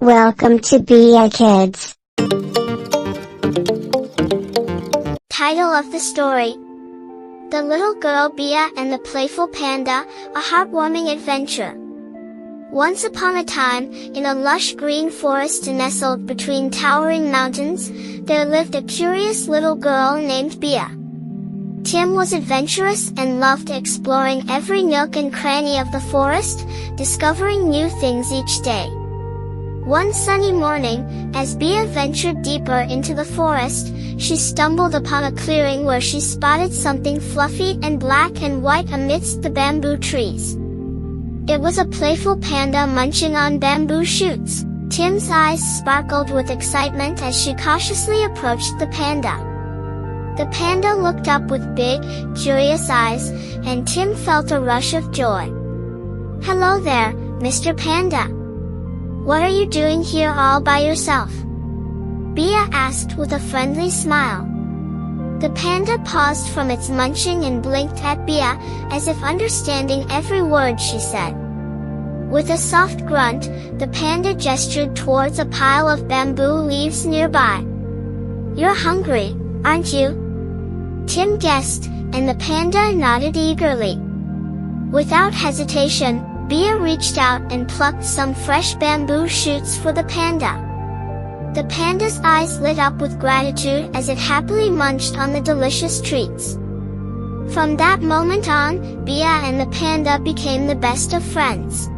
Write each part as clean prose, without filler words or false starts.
Welcome to Be a Kids. Title of the story: The Little Girl Bia and the Playful Panda, a heartwarming adventure. Once upon a time, in a lush green forest nestled between towering mountains, there lived a curious little girl named Bia. Tim was adventurous and loved exploring every nook and cranny of the forest, discovering new things each day. One sunny morning, as Bia ventured deeper into the forest, she stumbled upon a clearing where she spotted something fluffy and black and white amidst the bamboo trees. It was a playful panda munching on bamboo shoots. Tim's eyes sparkled with excitement as she cautiously approached the panda. The panda looked up with big, curious eyes, and Tim felt a rush of joy. "Hello there, Mr. Panda. What are you doing here all by yourself?" Bia asked with a friendly smile. The panda paused from its munching and blinked at Bia, as if understanding every word she said. With a soft grunt, the panda gestured towards a pile of bamboo leaves nearby. "You're hungry, aren't you?" Tim guessed, and the panda nodded eagerly. Without hesitation, Bia reached out and plucked some fresh bamboo shoots for the panda. The panda's eyes lit up with gratitude as it happily munched on the delicious treats. From that moment on, Bia and the panda became the best of friends.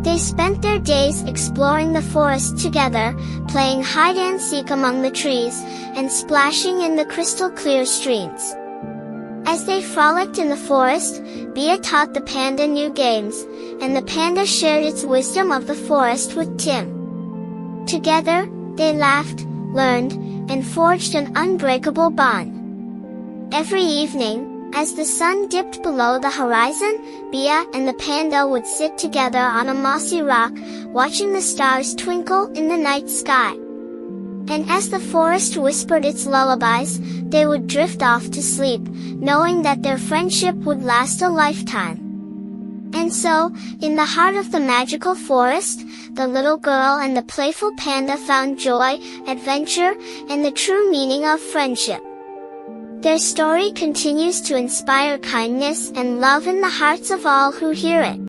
They spent their days exploring the forest together, playing hide-and-seek among the trees, and splashing in the crystal-clear streams. As they frolicked in the forest, Bia taught the panda new games, and the panda shared its wisdom of the forest with Tim. Together, they laughed, learned, and forged an unbreakable bond. Every evening, as the sun dipped below the horizon, Bia and the panda would sit together on a mossy rock, watching the stars twinkle in the night sky. And as the forest whispered its lullabies, they would drift off to sleep, knowing that their friendship would last a lifetime. And so, in the heart of the magical forest, the little girl and the playful panda found joy, adventure, and the true meaning of friendship. Their story continues to inspire kindness and love in the hearts of all who hear it.